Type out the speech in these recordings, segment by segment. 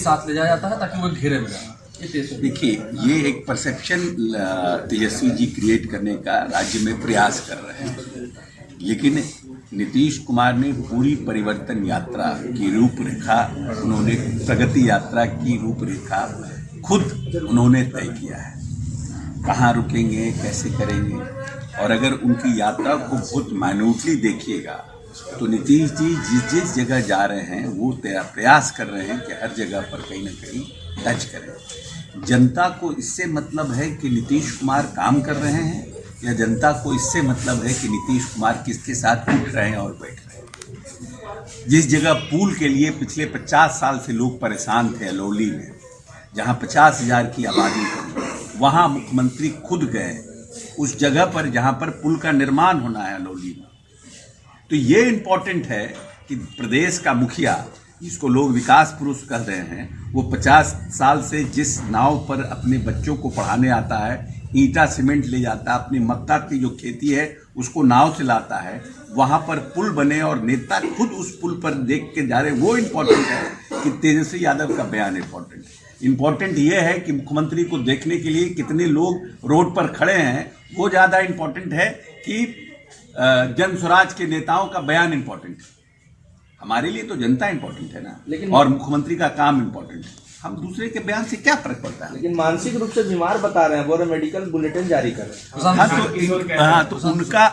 साथ ले जाया जाता है ताकि वो घेरे में जाए। देखिए, ये एक परसेप्शन तेजस्वी जी क्रिएट करने का राज्य में प्रयास कर रहे हैं, लेकिन नीतीश कुमार ने पूरी परिवर्तन यात्रा की रूपरेखा, उन्होंने प्रगति यात्रा की रूपरेखा खुद उन्होंने तय किया है, कहाँ रुकेंगे, कैसे करेंगे। और अगर उनकी यात्रा को बहुत माइन्यूटली देखिएगा तो नीतीश जी जिस जिस जगह जा रहे हैं वो प्रयास कर रहे हैं कि हर जगह पर कहीं ना कहीं टच करें। जनता को इससे मतलब है कि नीतीश कुमार काम कर रहे हैं, या जनता को इससे मतलब है कि नीतीश कुमार किसके साथ उठ रहे हैं और बैठ रहे हैं। जिस जगह पुल के लिए पिछले 50 साल से लोग परेशान थे, अलौली में, जहां 50,000 की आबादी थी, वहां मुख्यमंत्री खुद गए उस जगह पर जहां पर पुल का निर्माण होना है अलौली में। तो ये इम्पोर्टेंट है कि प्रदेश का मुखिया, जिसको लोग विकास पुरुष कह रहे हैं, वो 50 साल से जिस नाव पर अपने बच्चों को पढ़ाने आता है, ईंटा सीमेंट ले जाता है, अपनी मक्का की जो खेती है उसको नाव से लाता है, वहाँ पर पुल बने और नेता खुद उस पुल पर देख के जा रहे, वो इम्पोर्टेंट है कि तेजस्वी यादव का बयान इम्पोर्टेंट है। इम्पोर्टेंट ये है कि मुख्यमंत्री को देखने के लिए कितने लोग रोड पर खड़े हैं, वो ज़्यादा इम्पोर्टेंट है कि जन स्वराज के नेताओं का बयान इम्पोर्टेंट है। हमारे लिए तो जनता इम्पोर्टेंट है ना, लेकिन और मुख्यमंत्री का काम इम्पोर्टेंट है। हम दूसरे के बयान से क्या फर्क पड़ता है? लेकिन मानसिक रूप से बीमार बता रहे हैं, वो मेडिकल बुलेटिन जारी कर रहे हैं। हाँ, तो उनका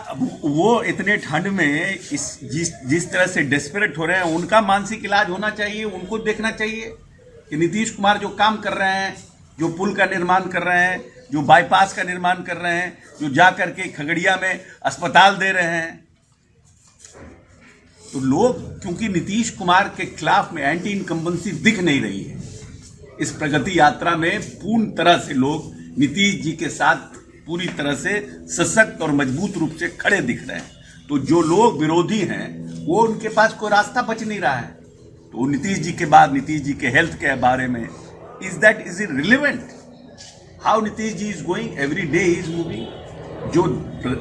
वो इतने ठंड में जिस तरह से डेस्परेट हो रहे हैं, उनका मानसिक इलाज होना चाहिए। उनको देखना चाहिए कि नीतीश कुमार जो काम कर रहे हैं, जो पुल का निर्माण कर रहे हैं, जो बाईपास का निर्माण कर रहे हैं, जो जा करके खगड़िया में अस्पताल दे रहे हैं, तो लोग, क्योंकि नीतीश कुमार के खिलाफ में एंटी इनकम्बेंसी दिख नहीं रही है, इस प्रगति यात्रा में पूर्ण तरह से लोग नीतीश जी के साथ पूरी तरह से सशक्त और मजबूत रूप से खड़े दिख रहे हैं। तो जो लोग विरोधी हैं, वो उनके पास कोई रास्ता बच नहीं रहा है। तो नीतीश जी के बाद नीतीश जी के हेल्थ के बारे में, is it relevant? How Nitish ji is going, every day is moving. जो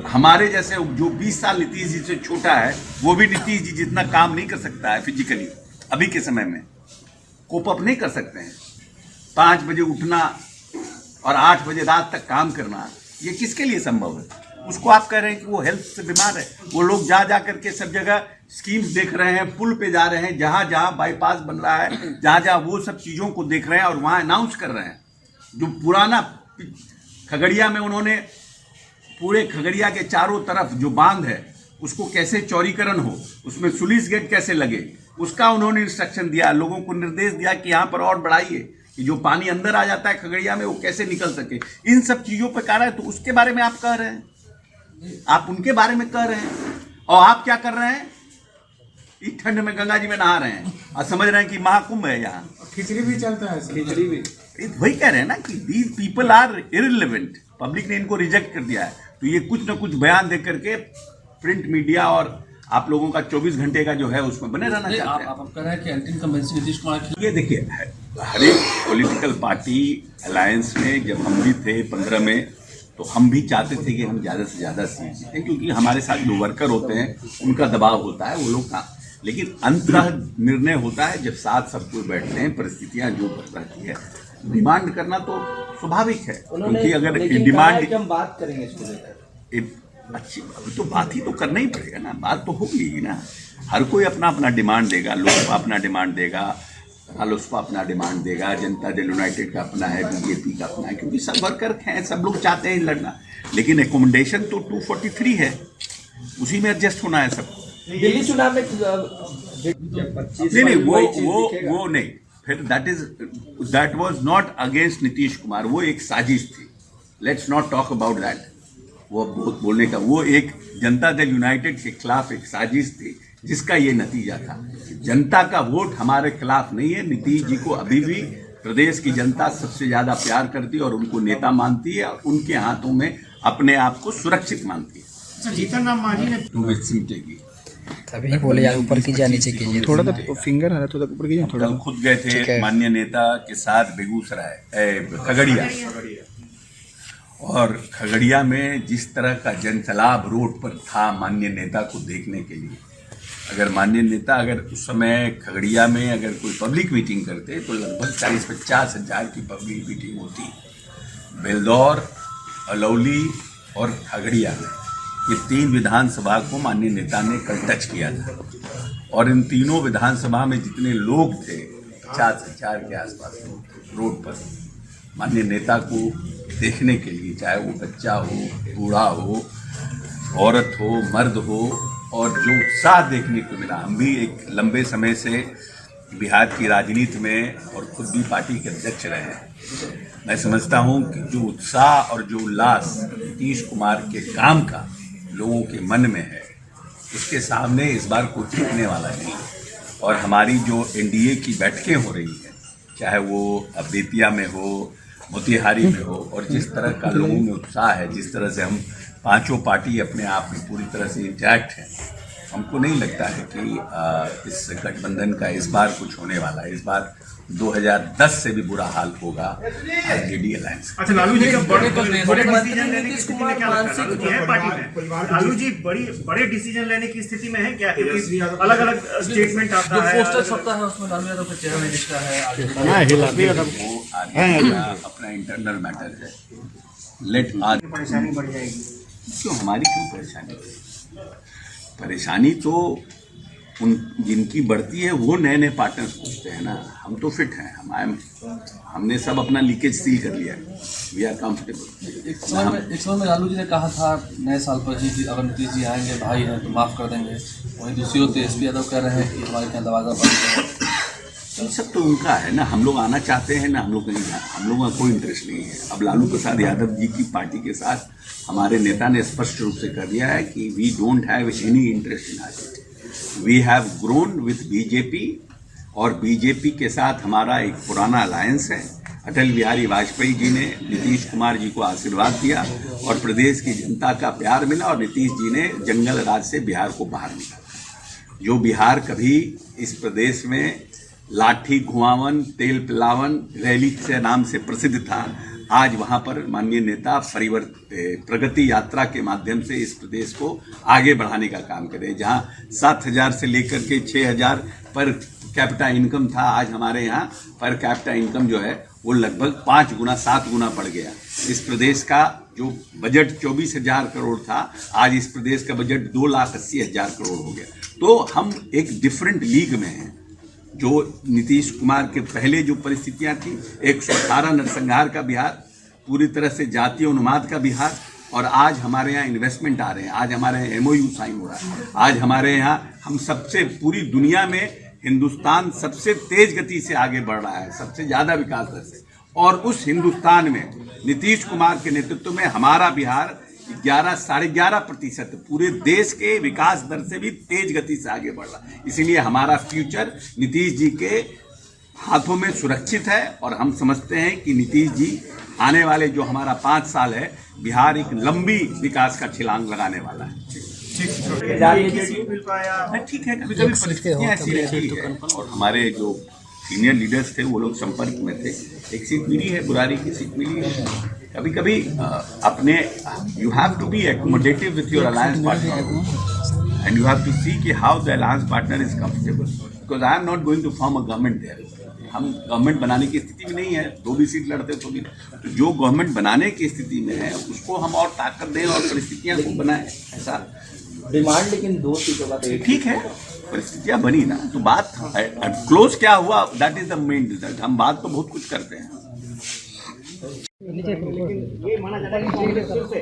हमारे जैसे जो 20 साल नीतीश जी से छोटा है, वो भी नीतीश जी जितना काम नहीं कर सकता है फिजिकली, अभी के समय में कोप अप नहीं कर सकते हैं। 5 बजे उठना और 8 बजे रात तक काम करना, ये किसके लिए संभव है? उसको आप कह रहे हैं कि वो हेल्थ से बीमार है। वो लोग जा करके सब जगह स्कीम्स देख रहे हैं, पुल पे जा रहे हैं, जहां जहां बाईपास बन रहा है, जहां जहां वो सब चीज़ों को देख रहे हैं और वहां अनाउंस कर रहे हैं। जो पुराना खगड़िया में उन्होंने पूरे खगड़िया के चारों तरफ जो बांध है उसको कैसे चौड़ीकरण हो, उसमें सुलिस गेट कैसे लगे, उसका उन्होंने इंस्ट्रक्शन दिया, लोगों को निर्देश दिया कि यहाँ पर और बढ़ाइए, कि जो पानी अंदर आ जाता है खगड़िया में वो कैसे निकल सके। इन सब चीज़ों पर कह रहा है, तो उसके बारे में आप कह रहे हैं, आप उनके बारे में कह रहे हैं, और आप क्या कर रहे हैं? इस ठंड में गंगा जी में नहा रहे हैं और समझ रहे हैं कि महाकुंभ है यहाँ। खिचड़ी भी चलता है, खिचड़ी भी। वही कह रहे हैं ना कि these people are irrelevant, public ने इनको रिजेक्ट कर दिया है। तो ये कुछ ना कुछ बयान दे करके प्रिंट मीडिया और आप लोगों का 24 घंटे का जो है उसमें बने रहना चाहते हैं। आप कह रहे हैं कि एंटी इनकम्बेंसी नीतीश कुमार की। ये देखिए, हर एक पॉलिटिकल पार्टी अलायंस में जब हम भी थे 15 में, तो हम भी चाहते थे कि हम ज़्यादा से ज़्यादा सीट जीतें, क्योंकि हमारे साथ जो वर्कर होते हैं उनका दबाव होता है, वो लोग का। लेकिन अंततः निर्णय होता है जब साथ सब कोई बैठते हैं, परिस्थितियाँ जो रहती है। डिमांड करना तो स्वाभाविक है, क्योंकि अगर डिमांड हम बात करेंगे इसको लेकर, अच्छी तो बात ही तो करना ही पड़ेगा ना, बात तो होगी ना। हर कोई अपना अपना डिमांड देगा, लोकसभा अपना डिमांड देगा, रालोसपा अपना डिमांड देगा, जनता दल यूनाइटेड का अपना है, बीजेपी का अपना है, क्योंकि सब वर्कर हैं, सब लोग चाहते हैं लड़ना। लेकिन एकोमोडेशन तो 243 है, उसी में एडजस्ट होना है सबको। दिल्ली चुनाव में नहीं, वो नहीं, फिर that was not against Nitish Kumar, वो एक साजिश थी। Let's not talk about that. वो बहुत बोलने का, वो एक जनता दल यूनाइटेड के खिलाफ एक साजिश थी, जिसका ये नतीजा था। जनता का वोट हमारे खिलाफ नहीं है। नीतीश जी को अभी भी प्रदेश की जनता सबसे ज्यादा प्यार करती है और उनको नेता मानती है और उनके हाथों में अपने आप को सुरक्षित मानती है। जीतन राम मांझी ने सीटेगी तभी बोले यार ऊपर कीजिए नीचे कीजिए, थोड़ा तो फिंगर है, थोड़ा ऊपर कीजिए थोड़ा। कल खुद गए थे माननीय नेता के साथ बेगूसराय, खगड़िया, और खगड़िया में जिस तरह का जनसैलाब रोड पर था माननीय नेता को देखने के लिए, अगर माननीय नेता अगर उस समय खगड़िया में अगर कोई पब्लिक मीटिंग करते तो लगभग 40-50 हजार की पब्लिक मीटिंग होती। बेलदौर, अलौली और खगड़िया ये 3 विधानसभा को माननीय नेता ने कल टच किया था और इन तीनों विधानसभा में जितने लोग थे 50 हजार के आसपास रोड पर माननीय नेता को देखने के लिए, चाहे वो बच्चा हो, बूढ़ा हो, औरत हो, मर्द हो, और जो उत्साह देखने को मिला। हम भी एक लंबे समय से बिहार की राजनीति में और खुद भी पार्टी के अध्यक्ष रहे हैं। मैं समझता हूं कि जो उत्साह और जो उल्लास नीतीश कुमार के काम का लोगों के मन में है, उसके सामने इस बार कोई टिकने वाला नहीं है। और हमारी जो एनडीए की बैठकें हो रही हैं, चाहे वो बेतिया में हो, मोतिहारी में हो, और जिस तरह का लोगों में उत्साह है, जिस तरह से हम पांचों पार्टी अपने आप में पूरी तरह से इंटैक्ट हैं, हमको नहीं लगता है कि इस गठबंधन का इस बार कुछ होने वाला है। इस बार 2010 से भी बुरा हाल होगा आरजेडी अलायंस। अच्छा, लालू जी का बड़े डिसीजन लेने की स्थिति में क्या लगता है पार्टी में? लालू जी बड़े डिसीजन लेने की स्थिति में है क्या? क्योंकि अलग अलग स्टेटमेंट आता है, पोस्टर छपता है उसमें लालू यादव का चेहरा नहीं दिखता है। वो आरजेडी का अपना इंटरनल मैटर है। लेट आज परेशानी बढ़ जाएगी। क्यों, हमारी क्यों परेशानी? परेशानी तो उन जिनकी बढ़ती है वो नए नए पार्टनर्स पूछते हैं ना। हम तो फिट हैं, हमने सब अपना लीकेज सील कर लिया है। We are comfortable. एक समय में लालू जी ने कहा था नए साल पर जी अगर नीतीश जी आएंगे, भाई हैं तो माफ़ कर देंगे। वहीं दूसरी ओर तेजस्वी यादव कह रहे हैं कि हमारे यहाँ दरवाजा बंद है। ये सब तो उनका है ना, हम लोग आना चाहते हैं ना, हम लोग नहीं जाना, हम लोगों का कोई इंटरेस्ट नहीं है। अब लालू प्रसाद यादव जी की पार्टी के साथ हमारे नेता ने स्पष्ट रूप से कर दिया है कि we don't have any interest in RJD. We have grown with BJP, और बीजेपी के साथ हमारा एक पुराना अलायंस है। अटल बिहारी वाजपेयी जी ने नीतीश कुमार जी को आशीर्वाद दिया और प्रदेश की जनता का प्यार मिला, और नीतीश जी ने जंगल राज से बिहार को बाहर निकाला। जो बिहार कभी इस प्रदेश में लाठी घुमावन, तेल पिलावन, रैली के नाम से प्रसिद्ध था, आज वहां पर माननीय नेता प्रगति यात्रा के माध्यम से इस प्रदेश को आगे बढ़ाने का काम करे। जहां 7,000 से लेकर के 6,000 पर कैपिटा इनकम था, आज हमारे यहाँ पर कैपिटा इनकम जो है वो लगभग 5 गुना 7 गुना बढ़ गया। इस प्रदेश का जो बजट 24,000 करोड़ था, आज इस प्रदेश का बजट 2,80,000 करोड़ हो गया। तो हम एक डिफरेंट लीग में हैं। जो नीतीश कुमार के पहले जो परिस्थितियां थी, 118 नरसंहार का बिहार, पूरी तरह से जातीय उन्माद का बिहार, और आज हमारे यहाँ इन्वेस्टमेंट आ रहे हैं, आज हमारे यहाँ MOU साइन हो रहा है, आज हमारे यहाँ हम सबसे पूरी दुनिया में हिंदुस्तान सबसे तेज गति से आगे बढ़ रहा है, सबसे ज्यादा विकास दर से। और उस हिंदुस्तान में नीतीश कुमार के नेतृत्व में हमारा बिहार 11-11.5% पूरे देश के विकास दर से भी तेज गति से आगे बढ़ रहा है। इसीलिए हमारा फ्यूचर नीतीश जी के हाथों में सुरक्षित है, और हम समझते हैं कि नीतीश जी आने वाले जो हमारा 5 साल है, बिहार एक लंबी विकास का छलांग लगाने वाला है। ठीक है, कभी कभी परिस्थितियां ऐसी रहती है, और हमारे जो सीनियर लीडर्स थे वो लोग संपर्क में थे। एक सीट मिली है, बुरारी की सीट मिली है। कभी कभी अपने you have to be accommodative with your alliance partner, and you have to see कि how the alliance partner is comfortable, because I am not going to form a government there. हम government बनाने की स्थिति में नहीं है, 2 भी seat लड़ते तो भी, तो जो गवर्नमेंट बनाने की स्थिति में है उसको हम और ताकत दें और परिस्थितियां को बनाएं। ऐसा डिमांड लेकिन 2 सीटों का तो ठीक है, परिस्थितियां बनी ना, तो बात क्लोज क्या हुआ, that is the main result. हम बात तो बहुत कुछ करते हैं। ये माना जाता है कि कांग्रेस फिर से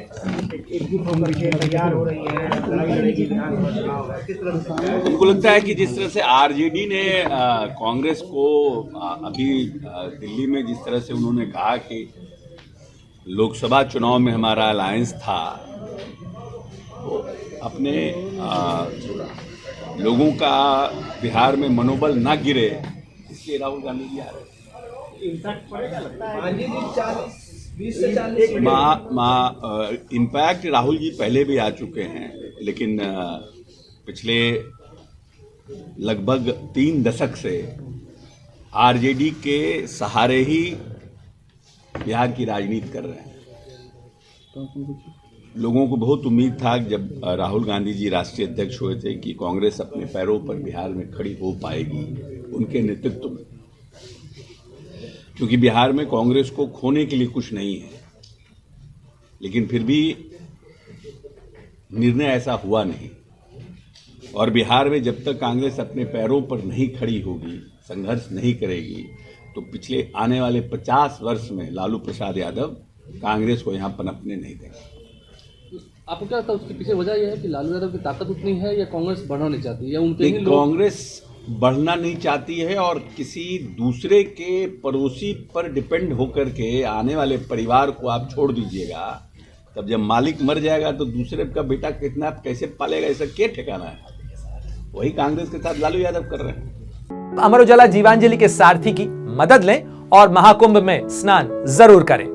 एकजुट होकर के तैयार हो रही है, किस तरह से? उनको लगता है कि जिस तरह से आरजेडी ने कांग्रेस को अभी दिल्ली में जिस तरह से उन्होंने कहा कि लोकसभा चुनाव में हमारा अलायंस था, तो अपने लोगों का बिहार में मनोबल ना गिरे, इसलिए राहुल गांधी जी आ रहे हैं। इम्पैक्ट पड़ेगा लगता है। इम्पैक्ट राहुल जी पहले भी आ चुके हैं, लेकिन पिछले लगभग 3 दशक से आरजेडी के सहारे ही बिहार की राजनीति कर रहे हैं। लोगों को बहुत उम्मीद था कि जब राहुल गांधी जी राष्ट्रीय अध्यक्ष हुए थे कि कांग्रेस अपने पैरों पर बिहार में खड़ी हो पाएगी उनके नेतृत्व में, क्योंकि बिहार में कांग्रेस को खोने के लिए कुछ नहीं है। लेकिन फिर भी निर्णय ऐसा हुआ नहीं, और बिहार में जब तक कांग्रेस अपने पैरों पर नहीं खड़ी होगी, संघर्ष नहीं करेगी, तो पिछले आने वाले 50 वर्ष में लालू प्रसाद यादव कांग्रेस को यहाँ पनपने नहीं देंगे। आपको क्या लगता है उसके पीछे वजह यह है कि लालू यादव की ताकत उतनी है या कांग्रेस बढ़ना नहीं चाहती, या उनके ही लोग? कांग्रेस बढ़ना नहीं चाहती है, और किसी दूसरे के पड़ोसी पर डिपेंड होकर के आने वाले परिवार को आप छोड़ दीजिएगा, तब जब मालिक मर जाएगा तो दूसरे का बेटा कितना कैसे पालेगा, ऐसा क्या ठिकाना है? वही कांग्रेस के साथ लालू यादव कर रहे हैं। अमर उजाला जीवांजलि के सारथी की मदद लें और महाकुंभ में स्नान जरूर करें।